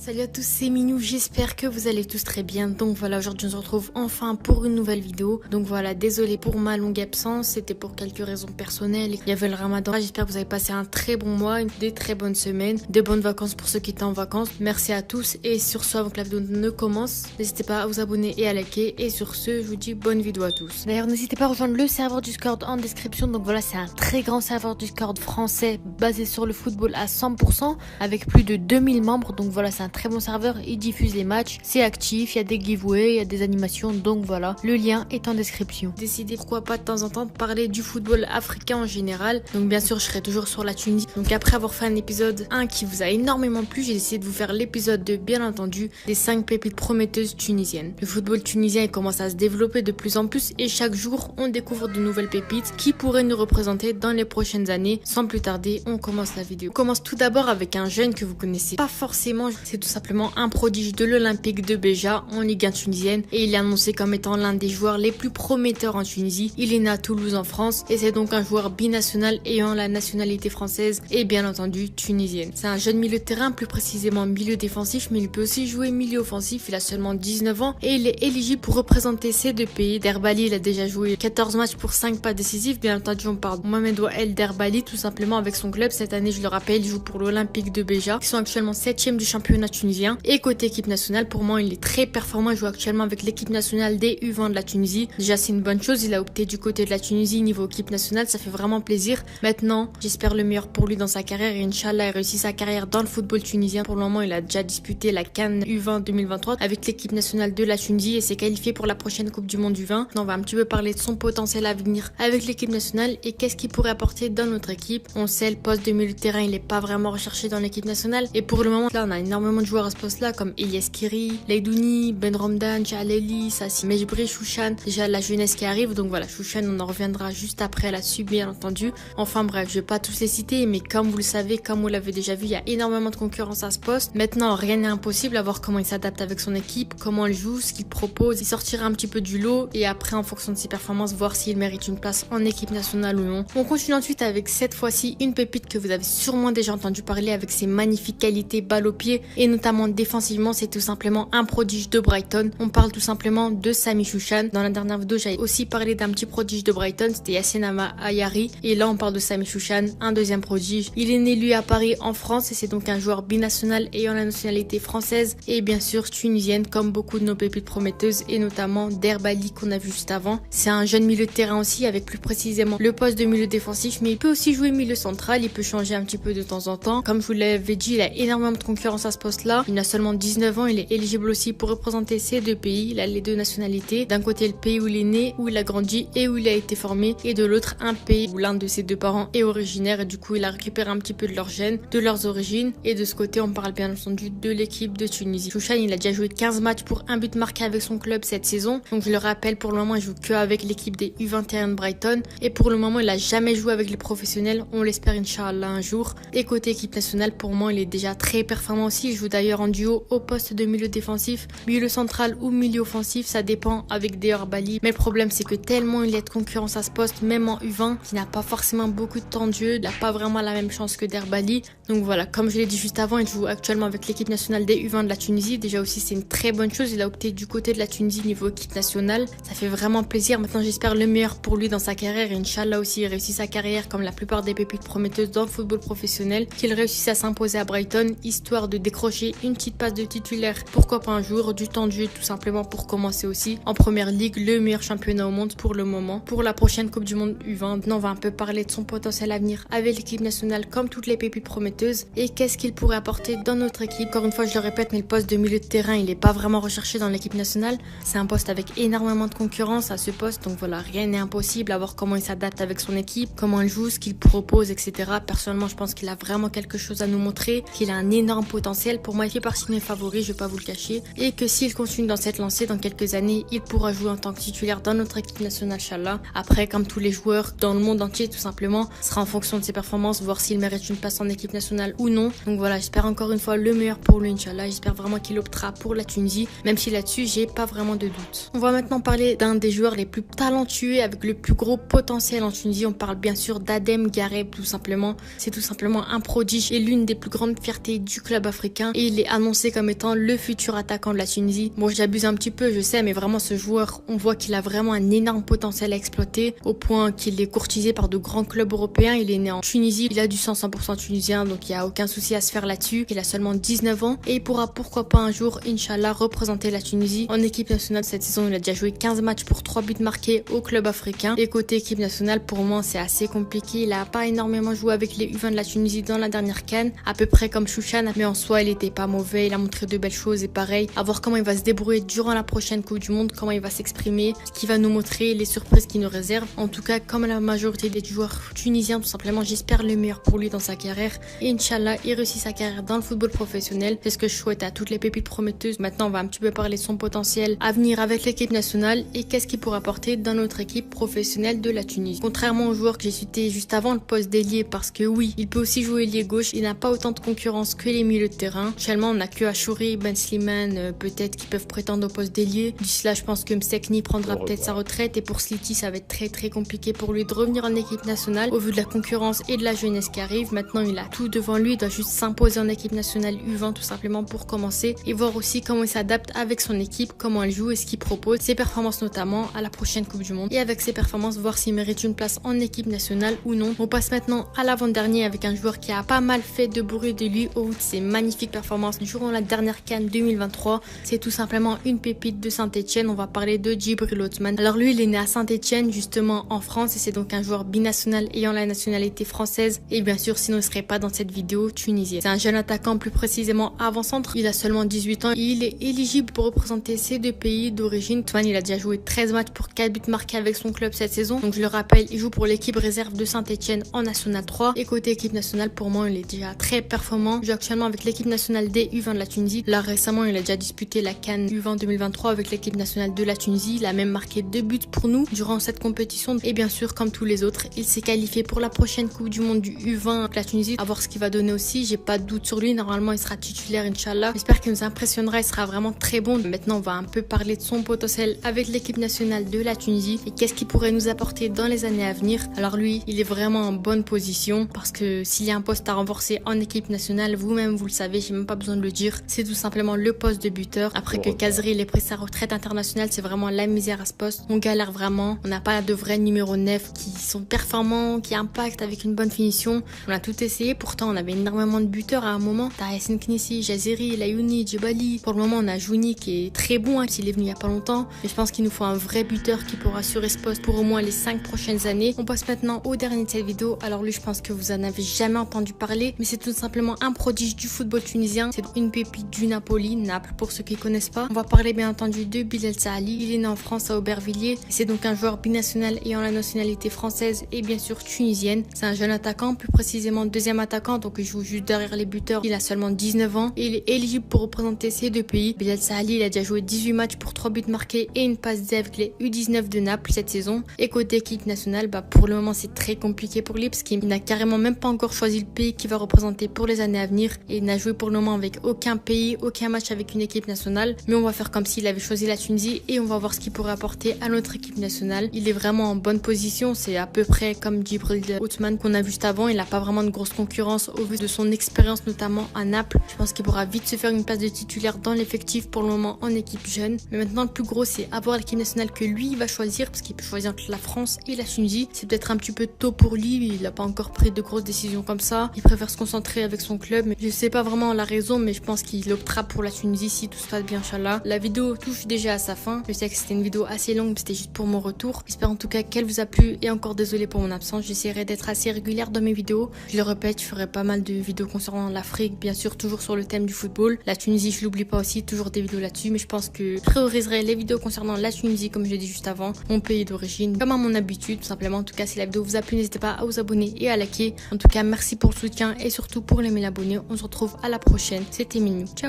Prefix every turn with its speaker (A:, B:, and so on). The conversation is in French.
A: Salut à tous, c'est Minou, j'espère que vous allez tous très bien. Donc voilà, aujourd'hui on se retrouve enfin pour une nouvelle vidéo. Donc voilà, désolé pour ma longue absence, c'était pour quelques raisons personnelles. Il y avait le ramadan, j'espère que vous avez passé un très bon mois, des très bonnes semaines, de bonnes vacances pour ceux qui étaient en vacances. Merci à tous et sur ce, avant que la vidéo ne commence, n'hésitez pas à vous abonner et à liker. Et sur ce, je vous dis bonne vidéo à tous. D'ailleurs, n'hésitez pas à rejoindre le serveur Discord en description. Donc voilà, c'est un très grand serveur Discord français basé sur le football à 100% avec plus de 2000 membres. Donc voilà, c'est un très bon serveur, il diffuse les matchs, c'est actif, il y a des giveaways, il y a des animations, donc voilà, le lien est en description. Décidez pourquoi pas de temps en temps de parler du football africain en général, donc bien sûr je serai toujours sur la Tunisie. Donc après avoir fait un épisode 1 qui vous a énormément plu, j'ai décidé de vous faire l'épisode 2, bien entendu, des 5 pépites prometteuses tunisiennes. Le football tunisien il commence à se développer de plus en plus et chaque jour on découvre de nouvelles pépites qui pourraient nous représenter dans les prochaines années. Sans plus tarder, on commence la vidéo. On commence tout d'abord avec un jeune que vous connaissez pas forcément, c'est tout simplement un prodige de l'Olympique de Béja en Ligue 1 tunisienne et il est annoncé comme étant l'un des joueurs les plus prometteurs en Tunisie. Il est né à Toulouse en France et c'est donc un joueur binational ayant la nationalité française et bien entendu tunisienne. C'est un jeune milieu de terrain, plus précisément milieu défensif, mais il peut aussi jouer milieu offensif. Il a seulement 19 ans et il est éligible pour représenter ces deux pays. Derbali, il a déjà joué 14 matchs pour 5 pas décisifs. Bien entendu, on parle de Mohamed El Derbali tout simplement avec son club. Cette année, je le rappelle, il joue pour l'Olympique de Béja qui sont actuellement 7e du championnat tunisien. Et côté équipe nationale, pour moi, il est très performant. Il joue actuellement avec l'équipe nationale des U20 de la Tunisie. Déjà, c'est une bonne chose. Il a opté du côté de la Tunisie niveau équipe nationale. Ça fait vraiment plaisir. Maintenant, j'espère le meilleur pour lui dans sa carrière. Et Inch'Allah, il réussit sa carrière dans le football tunisien. Pour le moment, il a déjà disputé la CAN U20 2023 avec l'équipe nationale de la Tunisie et s'est qualifié pour la prochaine Coupe du Monde U20. On va un petit peu parler de son potentiel à venir avec l'équipe nationale et qu'est-ce qu'il pourrait apporter dans notre équipe. On sait, le poste de milieu de terrain, il n'est pas vraiment recherché dans l'équipe nationale. Et pour le moment, là, on a énormément de joueurs à ce poste-là comme Elias Kiri, Leidouni, Ben Romdan, Jaleli, Sassi Mejbri, Chouchan. Déjà la jeunesse qui arrive, donc voilà, Chouchan, on en reviendra juste après là-dessus, bien entendu. Enfin bref, je vais pas tous les citer, mais comme vous le savez, comme vous l'avez déjà vu, il y a énormément de concurrence à ce poste. Maintenant, rien n'est impossible, à voir comment il s'adapte avec son équipe, comment il joue, ce qu'il propose. Il sortira un petit peu du lot et après, en fonction de ses performances, voir s'il mérite une place en équipe nationale ou non. On continue ensuite avec cette fois-ci une pépite que vous avez sûrement déjà entendu parler avec ses magnifiques qualités balle au pied et notamment défensivement, c'est tout simplement un prodige de Brighton. On parle tout simplement de Sami Chouchan. Dans la dernière vidéo, j'avais aussi parlé d'un petit prodige de Brighton, c'était Yassine Ayari. Et là, on parle de Sami Chouchan, un deuxième prodige. Il est né, lui, à Paris, en France, et c'est donc un joueur binational ayant la nationalité française et bien sûr tunisienne, comme beaucoup de nos pépites prometteuses, et notamment Derbali qu'on a vu juste avant. C'est un jeune milieu de terrain aussi, avec plus précisément le poste de milieu défensif, mais il peut aussi jouer milieu central, il peut changer un petit peu de temps en temps. Comme je vous l'avais dit, il a énormément de concurrence à ce poste-là. Il a seulement 19 ans, il est éligible aussi pour représenter ces deux pays. Il a les deux nationalités. D'un côté, le pays où il est né, où il a grandi et où il a été formé, et de l'autre, un pays où l'un de ses deux parents est originaire et du coup, il a récupéré un petit peu de leurs gènes, de leurs origines. Et de ce côté, on parle bien entendu de l'équipe de Tunisie. Chouchan, il a déjà joué 15 matchs pour un but marqué avec son club cette saison. Donc je le rappelle, pour le moment, il joue que avec l'équipe des U21 de Brighton. Et pour le moment, il a jamais joué avec les professionnels. On l'espère, Inch'Allah, un jour. Et côté équipe nationale, pour moi, il est déjà très performant aussi. Il joue d'ailleurs en duo au poste de milieu défensif, milieu central ou milieu offensif, ça dépend avec Derbali. Mais le problème, c'est que tellement il y a de concurrence à ce poste, même en U20, qui n'a pas forcément beaucoup de temps de jeu, il n'a pas vraiment la même chance que Derbali. Donc voilà, comme je l'ai dit juste avant, il joue actuellement avec l'équipe nationale des U20 de la Tunisie. Déjà aussi, c'est une très bonne chose. Il a opté du côté de la Tunisie niveau équipe nationale. Ça fait vraiment plaisir. Maintenant, j'espère le meilleur pour lui dans sa carrière. Et Inch'Allah aussi, il réussit sa carrière comme la plupart des pépites prometteuses dans le football professionnel. Qu'il réussisse à s'imposer à Brighton, histoire de décrocher une petite passe de titulaire. Pourquoi pas un jour, du temps de jeu tout simplement pour commencer aussi en première ligue, le meilleur championnat au monde pour le moment. Pour la prochaine Coupe du Monde U20, maintenant on va un peu parler de son potentiel à venir avec l'équipe nationale comme toutes les pépites prometteuses et qu'est-ce qu'il pourrait apporter dans notre équipe. Encore une fois, je le répète, mais le poste de milieu de terrain, il n'est pas vraiment recherché dans l'équipe nationale. C'est un poste avec énormément de concurrence à ce poste, donc voilà, rien n'est impossible à voir comment il s'adapte avec son équipe, comment il joue, ce qu'il propose, etc. Personnellement, je pense qu'il a vraiment quelque chose à nous montrer, qu'il a un énorme potentiel. Pour moi, il fait partie de mes favoris, je vais pas vous le cacher, et que s'il continue dans cette lancée, dans quelques années, il pourra jouer en tant que titulaire dans notre équipe nationale, Inch'Allah. Après, comme tous les joueurs dans le monde entier, tout simplement, ce sera en fonction de ses performances, voir s'il mérite une place en équipe nationale ou non. Donc voilà, j'espère encore une fois le meilleur pour lui, Inch'Allah. J'espère vraiment qu'il optera pour la Tunisie, même si là-dessus, j'ai pas vraiment de doute. On va maintenant parler d'un des joueurs les plus talentueux, avec le plus gros potentiel en Tunisie. On parle bien sûr d'Adem Gareb, tout simplement. C'est tout simplement un prodige et l'une des plus grandes fiertés du club africain. tunisien et il est annoncé comme étant le futur attaquant de la Tunisie. Bon, j'abuse un petit peu, je sais, mais vraiment ce joueur, on voit qu'il a vraiment un énorme potentiel à exploiter au point qu'il est courtisé par de grands clubs européens. Il est né en Tunisie, il a du sang 100% tunisien, donc il n'y a aucun souci à se faire là-dessus. Il a seulement 19 ans et il pourra pourquoi pas un jour, Inch'Allah, représenter la Tunisie en équipe nationale. Cette saison, il a déjà joué 15 matchs pour 3 buts marqués au club africain. Et côté équipe nationale, pour moi, c'est assez compliqué. Il a pas énormément joué avec les U20 de la Tunisie dans la dernière CAN, à peu près comme Chouchan, mais en soi, il était pas mauvais. Il a montré de belles choses et pareil, à voir comment il va se débrouiller durant la prochaine Coupe du Monde, comment il va s'exprimer, ce qu'il va nous montrer, les surprises qu'il nous réserve. En tout cas, comme la majorité des joueurs tunisiens, tout simplement, j'espère le meilleur pour lui dans sa carrière. Et Inch'Allah, il réussit sa carrière dans le football professionnel. C'est ce que je souhaite à toutes les pépites prometteuses. Maintenant, on va un petit peu parler de son potentiel à venir avec l'équipe nationale et qu'est-ce qu'il pourra apporter dans notre équipe professionnelle de la Tunisie. Contrairement au joueur que j'ai cité juste avant, le poste d'ailier, parce que oui, il peut aussi jouer ailier gauche, il n'a pas autant de concurrence que les milieux de terrain. Actuellement, on n'a que Achouri, Ben Slimane, peut-être qui peuvent prétendre au poste d'ailier. D'ici là, je pense que Msekni prendra peut-être sa retraite et pour Sliti, ça va être très compliqué pour lui de revenir en équipe nationale au vu de la concurrence et de la jeunesse qui arrive. Maintenant, il a tout devant lui, il doit juste s'imposer en équipe nationale U20 tout simplement pour commencer et voir aussi comment il s'adapte avec son équipe, comment elle joue et ce qu'il propose, ses performances notamment à la prochaine Coupe du Monde. Et avec ses performances, voir s'il mérite une place en équipe nationale ou non. On passe maintenant à l'avant-dernier avec un joueur qui a pas mal fait de bruit de lui au vu de ses magnifiques performances durant la dernière CAN 2023. C'est tout simplement une pépite de Saint-Etienne. On va parler de Djibril Othmane. Alors lui, il est né à Saint-Etienne, justement en France, et c'est donc un joueur binational ayant la nationalité française. Et bien sûr, sinon il serait pas dans cette vidéo tunisienne. C'est un jeune attaquant, plus précisément avant-centre. Il a seulement 18 ans et il est éligible pour représenter ces deux pays d'origine. Othmane, il a déjà joué 13 matchs pour 4 buts marqués avec son club cette saison. Donc je le rappelle, il joue pour l'équipe réserve de Saint-Etienne en National 3. Et côté équipe nationale, pour moi, il est déjà très performant. Il joue actuellement avec l'équipe nationale des U20 de la Tunisie. Là récemment, il a déjà disputé la CAN U20 2023 avec l'équipe nationale de la Tunisie. Il a même marqué 2 buts pour nous durant cette compétition. Et bien sûr, comme tous les autres, il s'est qualifié pour la prochaine Coupe du Monde du U20 avec la Tunisie. À voir ce qu'il va donner aussi. J'ai pas de doute sur lui. Normalement, il sera titulaire, Inch'Allah. J'espère qu'il nous impressionnera. Il sera vraiment très bon. Maintenant, on va un peu parler de son potentiel avec l'équipe nationale de la Tunisie et qu'est-ce qu'il pourrait nous apporter dans les années à venir. Alors lui, il est vraiment en bonne position parce que s'il y a un poste à renforcer en équipe nationale, vous-même, vous le savez, j'ai même pas besoin de le dire. C'est tout simplement le poste de buteur. Après que Kazri ait pris sa retraite internationale, c'est vraiment la misère à ce poste. On galère vraiment. On n'a pas de vrais numéro 9 qui sont performants, qui impactent avec une bonne finition. On a tout essayé. Pourtant, on avait énormément de buteurs à un moment. T'as Yassine Knissi, Jaziri, Layouni, Djibali. Pour le moment, on a Jouni qui est très bon, s'il est venu il y a pas longtemps. Mais je pense qu'il nous faut un vrai buteur qui pourra assurer ce poste pour au moins les 5 prochaines années. On passe maintenant au dernier de cette vidéo. Alors lui, je pense que vous en avez jamais entendu parler, mais c'est tout simplement un prodige du football tunisien. C'est une pépite du Napoli, Naples pour ceux qui connaissent pas. On va parler bien entendu de Bilal Saali. Il est né en France à Aubervilliers. C'est donc un joueur binational ayant la nationalité française et bien sûr tunisienne. C'est un jeune attaquant, plus précisément deuxième attaquant, donc il joue juste derrière les buteurs. Il a seulement 19 ans et il est éligible pour représenter ces deux pays. Bilal Saali, il a déjà joué 18 matchs pour 3 buts marqués et une passe D avec les U19 de Naples cette saison. Et côté équipe nationale, pour le moment c'est très compliqué pour lui parce qu'il n'a carrément même pas encore choisi le pays qu'il va représenter pour les années à venir et il n'a joué pour le moment avec aucun pays, aucun match avec une équipe nationale. Mais on va faire comme s'il avait choisi la Tunisie et on va voir ce qu'il pourrait apporter à notre équipe nationale. Il est vraiment en bonne position, c'est à peu près comme Djibril Othmane qu'on a vu juste avant. Il n'a pas vraiment de grosse concurrence au vu de son expérience notamment à Naples. Je pense qu'il pourra vite se faire une place de titulaire dans l'effectif pour le moment en équipe jeune. Mais maintenant le plus gros c'est avoir l'équipe nationale que lui il va choisir parce qu'il peut choisir entre la France et la Tunisie. C'est peut-être un petit peu tôt pour lui, il n'a pas encore pris de grosses décisions comme ça. Il préfère se concentrer avec son club, mais je sais pas vraiment la raison, mais je pense qu'il optera pour la Tunisie si tout se passe bien, Inch'Allah. La vidéo touche déjà à sa fin. Je sais que c'était une vidéo assez longue, mais c'était juste pour mon retour. J'espère en tout cas qu'elle vous a plu et encore désolé pour mon absence. J'essaierai d'être assez régulière dans mes vidéos. Je le répète, je ferai pas mal de vidéos concernant l'Afrique, bien sûr toujours sur le thème du football. La Tunisie, je l'oublie pas aussi, toujours des vidéos là-dessus, mais je pense que je prioriserai les vidéos concernant la Tunisie, comme je l'ai dit juste avant, mon pays d'origine, comme à mon habitude, tout simplement. En tout cas, si la vidéo vous a plu, n'hésitez pas à vous abonner et à liker. En tout cas, merci pour le soutien et surtout pour les 1000 abonnés. On se retrouve à la prochaine. C'était Minou. Ciao.